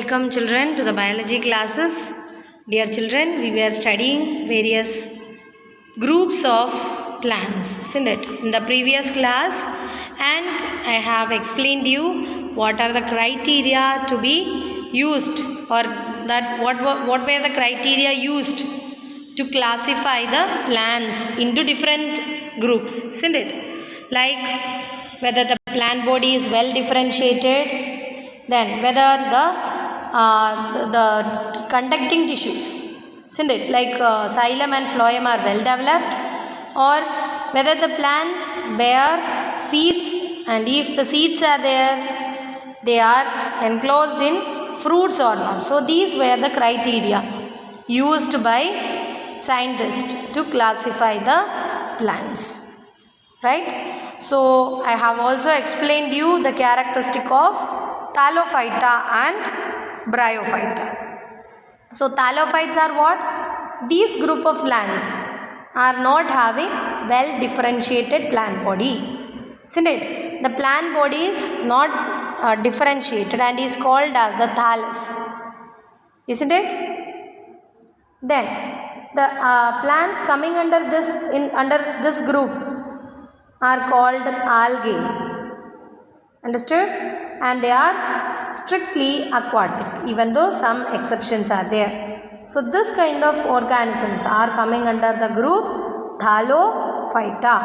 welcome children to the biology classes. Dear children, we were studying various groups of plants, isn't it, in the previous class, and I have explained you what are the criteria to be used, or that what were the criteria used to classify the plants into different groups, isn't it? Like whether the plant body is well differentiated, then whether the conducting tissues, isn't it, like xylem and phloem are well developed, or whether the plants bear seeds, and if the seeds are there, they are enclosed in fruits or not. So these were the criteria used by scientists to classify the plants, right? So I have also explained you the characteristic of Thallophyta and Bryophyta. So thallophytes are what? These group of plants are not having well differentiated plant body, isn't it? The plant body is not differentiated and is called as the thallus, isn't it? Then the plants coming under this group are called algae, understood? And they are strictly aquatic, even though some exceptions are there. So this kind of organisms are coming under the group Thallophyta,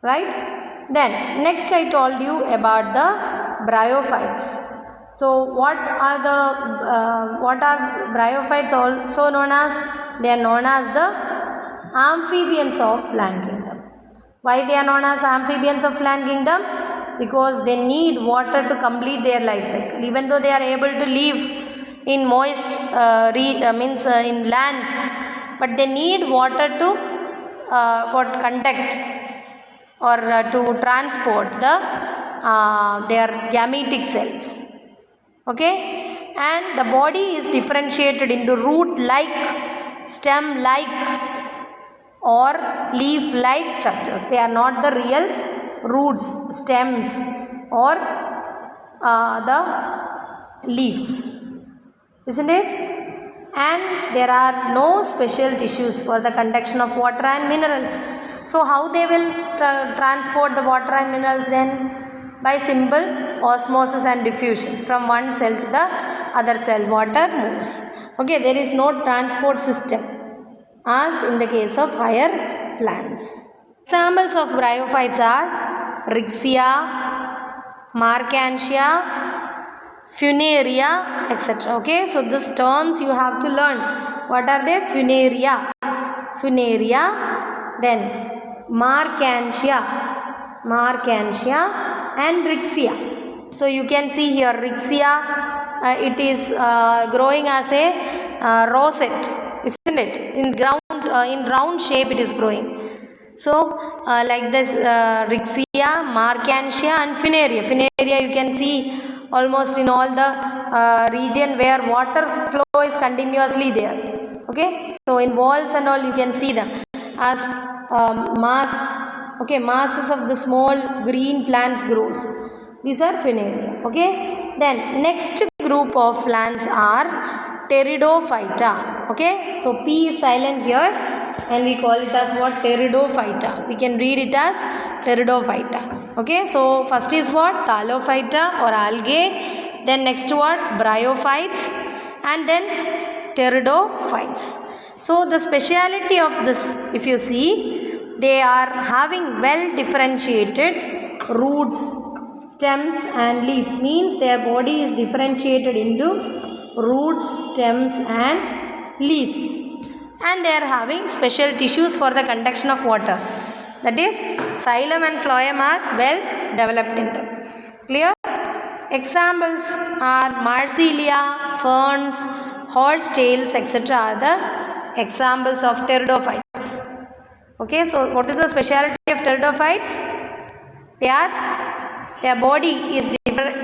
right? Then next I told you about the bryophytes. So what are bryophytes also known as? They are known as the amphibians of plant kingdom. Why they are known as amphibians of plant kingdom? Because they need water to complete their life cycle. Even though they are able to live in moist in land, but they need water to conduct or to transport their gametic cells. Okay, and the body is differentiated into root-like, stem-like, or leaf-like structures. They are not the real roots, stems, or the leaves, isn't it? And there are no special tissues for the conduction of water and minerals. So how they will transport the water and minerals then? By simple osmosis and diffusion. From one cell to the other cell, water moves. Okay, there is no transport system as in the case of higher plants. Examples of bryophytes are Rixia, Marchantia, Funaria, etc. Okay, so these terms you have to learn. What are they? Funaria, then Marchantia, and Rixia. So you can see here Rixia, it is growing as a rosette, isn't it? In round shape it is growing. So like this Rixia, Marchantia and Funaria. Funaria you can see almost in all the region where water flow is continuously there. Okay, so in walls and all you can see them as masses of the small green plants grows. These are Funaria. Okay, then next group of plants are Pteridophyta. Okay, so P is silent here and we call it as what? Pteridophyta. We can read it as Pteridophyta. Okay, so first is what? Thallophyta or algae. Then next what? Bryophytes, and then Pteridophytes. So the speciality of this, if you see, they are having well differentiated roots, stems and leaves. Means their body is differentiated into roots, stems and leaves. And they are having special tissues for the conduction of water. That is, xylem and phloem are well developed in them. Clear? Examples are Marsilea, ferns, horsetails, etc. are the examples of pteridophytes. Okay, so what is the speciality of pteridophytes? Their body is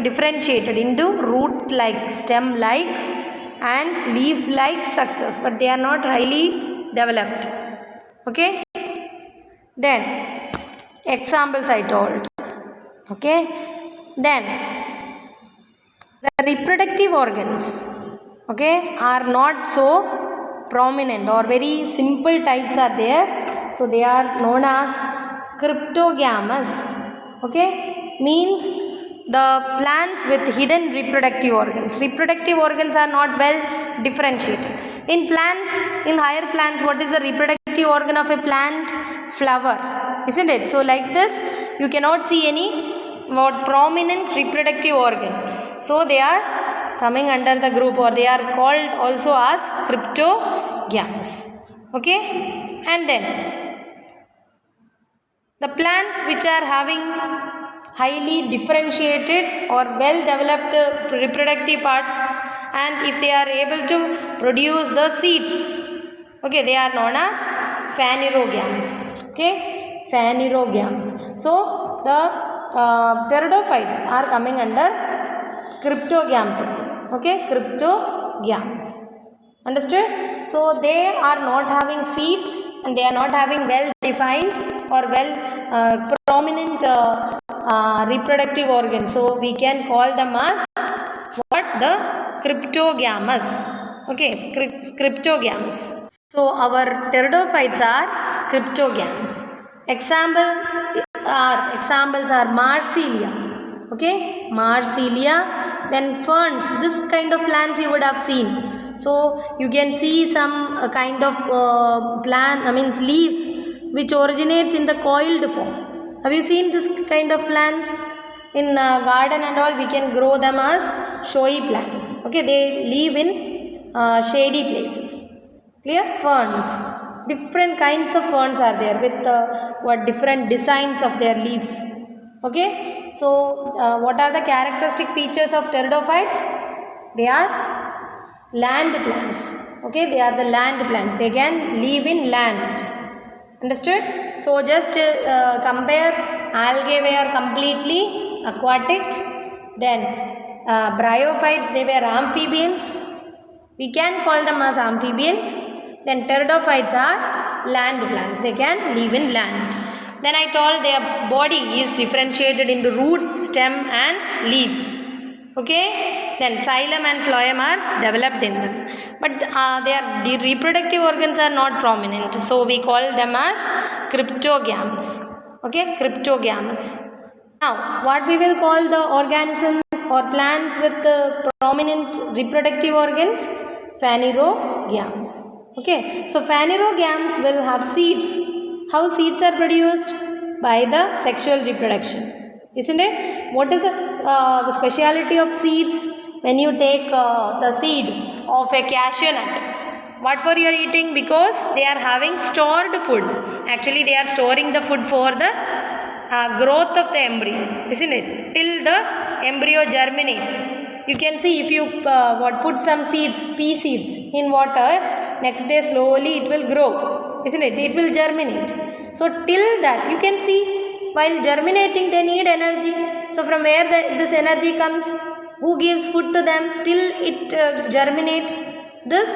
differentiated into root-like, stem-like and leaf-like structures, but they are not highly developed. Okay, then examples I told. Okay, then The reproductive organs, okay, are not so prominent, or very simple types are there. So they are known as cryptogamous. Okay, means the plants with hidden reproductive organs. Reproductive organs are not well differentiated. In plants, in higher plants, what is the reproductive organ of a plant? Flower, isn't it? So like this, you cannot see any prominent reproductive organ. So they are coming under the group, or they are called also as cryptogamous. Okay, and then the plants which are having highly differentiated or well developed reproductive parts, and if they are able to produce the seeds, okay, they are known as phanerogams. Okay, phanerogams. So the pteridophytes are coming under cryptogams. Okay, cryptogams. Understood? So they are not having seeds, and they are not having well defined or well prominent reproductive organs. So we can call them as what? The cryptogamous. Okay, cryptogams. So our pteridophytes are cryptogams. Examples are Marsilia. Okay, Marsilia. Then ferns. This kind of plants you would have seen. So you can see some kind of leaves which originates in the coiled form. Have you seen this kind of plants? In garden and all, we can grow them as showy plants. Okay, they live in shady places. Clear? Ferns. Different kinds of ferns are there with different designs of their leaves. Okay, so what are the characteristic features of pteridophytes? They are land plants. Okay, they are the land plants. They can live in land. Understood? So just compare algae were completely aquatic, then bryophytes, they were amphibians. We can call them as amphibians. Then pteridophytes are land plants. They can live in land. Then I told their body is differentiated into root, stem and leaves. Okay, then xylem and phloem are developed in them, but their reproductive organs are not prominent, so we call them as cryptogams. Okay, cryptogamous. Now what we will call the organisms or plants with prominent reproductive organs? Phanerogams. Okay, so phanerogams will have seeds. How seeds are produced? By the sexual reproduction, isn't it? What is the speciality of seeds? When you take the seed of a cashew nut, what for you are eating? Because they are having stored food. Actually they are storing the food for the growth of the embryo, isn't it? Till the embryo germinate. You can see, if you put some seeds, pea seeds in water, next day slowly it will grow, isn't it? It will germinate. So till that, you can see, while germinating they need energy. So from where this energy comes? Who gives food to them till it germinate? This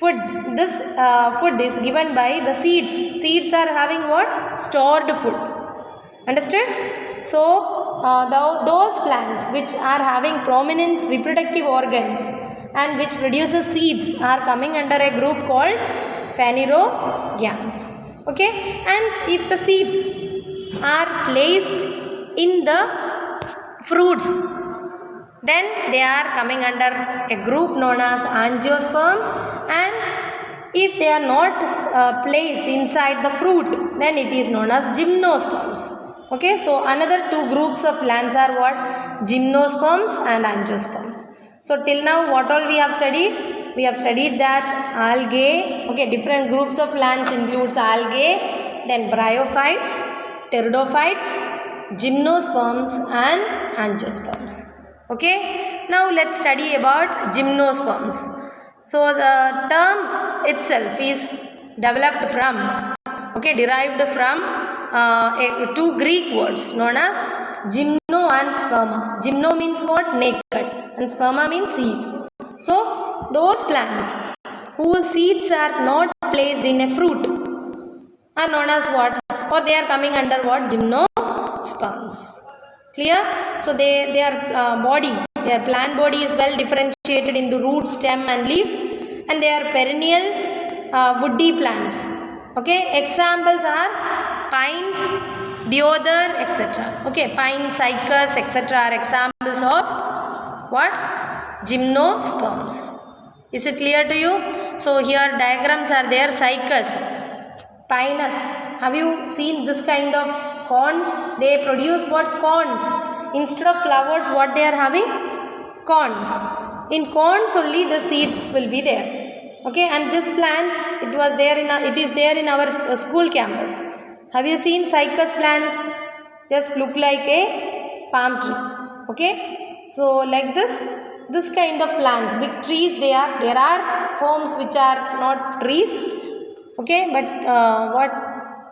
food is given by the seeds. Seeds are having what? Stored food. Understood? So those plants which are having prominent reproductive organs and which produces seeds are coming under a group called phanerogams. Okay, and if the seeds are placed in the fruits, then they are coming under a group known as angiosperm, and if they are not placed inside the fruit, then it is known as gymnosperms. Okay, so another two groups of plants are what? Gymnosperms and angiosperms. So till now what all we have studied? We have studied that algae, okay, different groups of plants includes algae, then bryophytes, pteridophytes, gymnosperms and angiosperms. Okay, now let's study about gymnosperms. So the term itself is developed from, okay, derived from two Greek words known as gymno and sperma. Gymno means what? Naked, and sperma means seed. So those plants whose seeds are not placed in a fruit are known as what? Or they are coming under what? Gymnosperms. Clear? So their body Their plant body is well differentiated into root, stem and leaf, and they are perennial woody plants. Okay, examples are pines, deodar, etc. Okay, pine, cycas, etc. are examples of what? Gymnosperms. Is it clear to you? So here diagrams are there. Cycas, pinus. Have you seen this kind of cones? They produce what? Cones. Instead of flowers, what they are having? Cones. In cones only the seeds will be there. Okay, and this plant, it is there in our school campus. Have you seen cycas plant? Just look like a palm tree. Okay, so like this kind of plants, big trees they are. There are forms which are not trees. Okay, but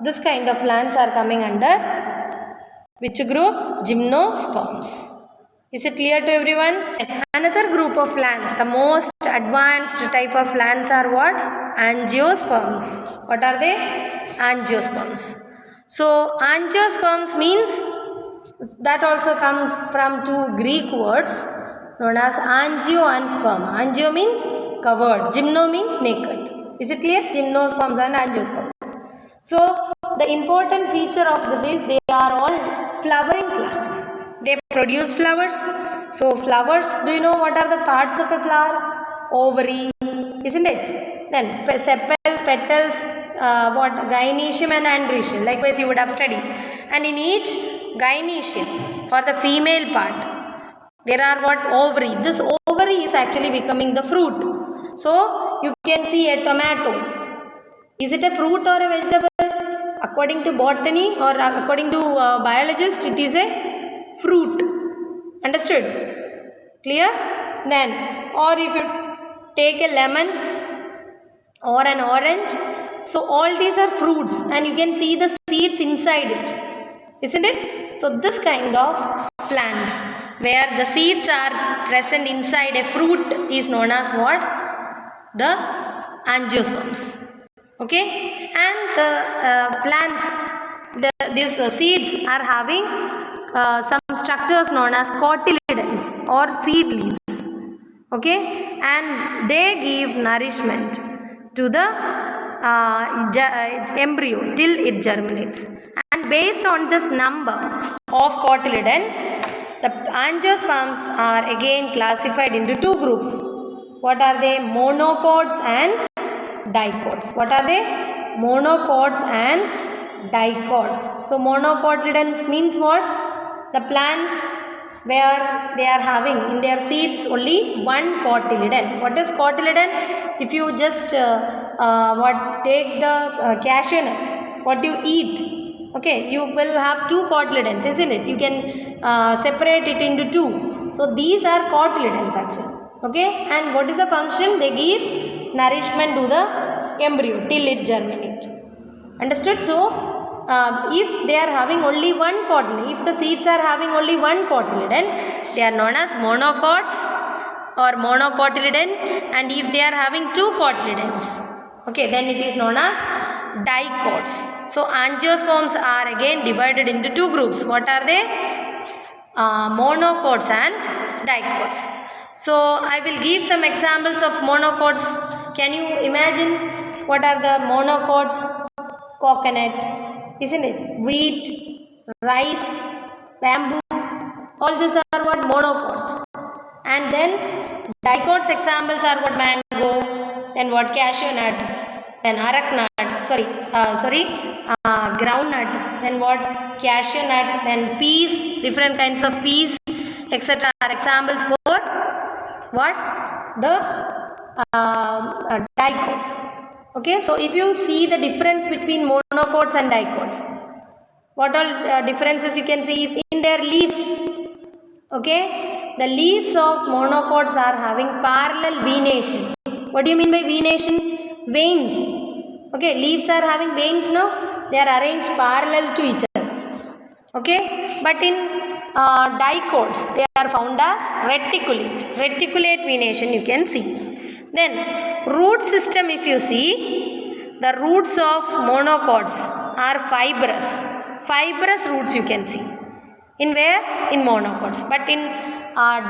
this kind of plants are coming under which group? Gymnosperms. Is it clear to everyone? Another group of plants, the most advanced type of plants are what? Angiosperms. What are they? Angiosperms. So angiosperms means, that also comes from two Greek words known as angio and sperm. Angio means covered, gymno means naked. Is it clear? Gymnosperms and angiosperms. So the important feature of this is they are all flowering plants. They produce flowers. So flowers, do you know what are the parts of a flower? Ovary, isn't it? Then sepals, petals, gynoecium and androecium. Likewise you would have studied. And in each gynoecium or the female part, there are what? Ovary. This ovary is actually becoming the fruit. So you can see a tomato. Is it a fruit or a vegetable? According to botany or according to biologists, it is a fruit. Understood? Clear? Then, or if you take a lemon or an orange, so all these are fruits and you can see the seeds inside it. Isn't it? So this kind of plants where the seeds are present inside a fruit is known as what? The angiosperms. Okay, and the plants, these seeds are having some structures known as cotyledons or seed leaves. Okay, and they give nourishment to the embryo till it germinates. And based on this number of cotyledons, the angiosperms are again classified into two groups. What are they? Monocots and dicots. What are they? Monocots and dicots. So monocotyledons means what? The plants where they are having in their seeds only one cotyledon. What is cotyledon? If you just take the cashew nut, what you eat, okay, you will have two cotyledons, isn't it? You can separate it into two. So these are cotyledons actually. Okay, and what is the function? They give nourishment to the embryo till it germinates. Understood? So if they are having only one cotyledon, if the seeds are having only one cotyledon, they are known as monocots or monocotyledon, and if they are having two cotyledons, okay, then it is known as dicots. So angiosperms are again divided into two groups. What are they? Monocots and dicots. So I will give some examples of monocots. Can you imagine what are the monocots? Coconut, isn't it? Wheat, rice, bamboo, all these are what? Monocots. And then dicots examples are what? Mango, then what? Cashew nut, then arak nut, groundnut, then what? Cashew nut, then peas, different kinds of peas, etc. are examples for what? The dicots. Okay, so if you see the difference between monocots and dicots, what all differences you can see in their leaves. Okay, the leaves of monocots are having parallel venation. What do you mean by venation? Veins. Okay, leaves are having veins now. They are arranged parallel to each other. Okay, but in dicots they are found as reticulate venation you can see. Then root system, if you see, the roots of monocots are fibrous roots you can see. In where? In monocots. But in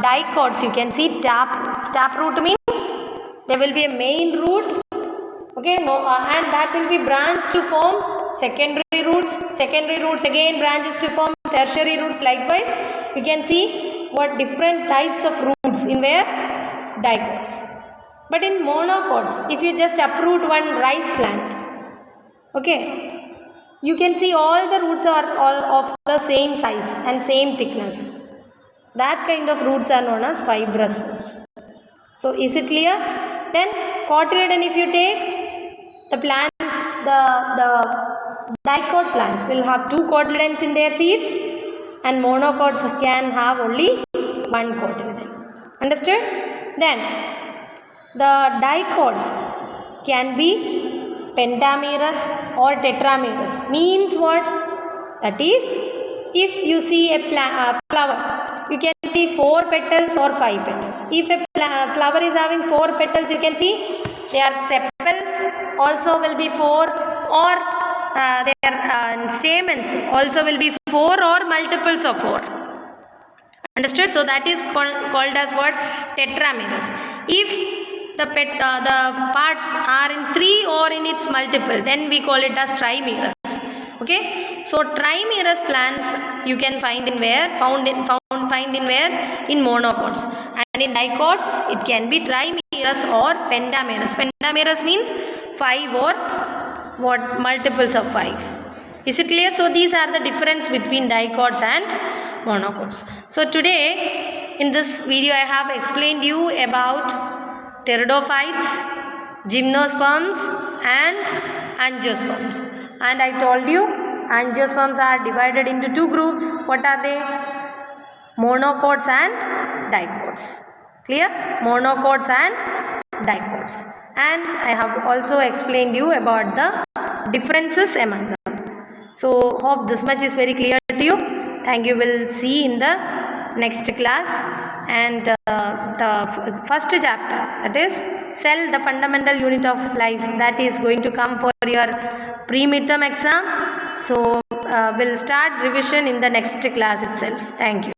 dichots. You can see taproot means there will be a main root, okay, and that will be branched to form secondary roots. Secondary roots again branches to form tertiary roots. Likewise, you can see what different types of roots in where dichots. But in monocots, if you just uproot one rice plant, okay, you can see all the roots are all of the same size and same thickness. That kind of roots are known as fibrous roots. So is it clear? Then cotyledon, if you take the plants, the dicot plants will have 2 cotyledons in their seeds, and monocots can have only 1 cotyledon. Understood? Then the dicots can be pentamerous or tetramerous. Means what? That is, if you see a flower, you can see 4 petals or 5 petals. If a flower is having 4 petals, you can see their sepals also will be 4, or their stamens also will be 4 or multiples of 4. Understood? So that is called as what? Tetramerous. If the parts are in 3 or in its multiple, then we call it as trimerous. Okay, so trimerous plants you can find in where? Find in where? In monocots. And in dicots it can be trimerous or pentamerous. Pentamerous means 5 or what? Multiples of 5. Is it clear? So these are the difference between dicots and monocots. So today in this video I have explained you about pteridophytes, gymnosperms and angiosperms. And I told you angiosperms are divided into 2 groups. What are they? Monocots and dicots. Clear? Monocots and dicots. And I have also explained you about the differences among them. So hope this much is very clear to you. Thank you. We'll see in the next class. And the first chapter, that is cell, the fundamental unit of life, that is going to come for your pre-midterm exam. So we'll start revision in the next class itself. Thank you.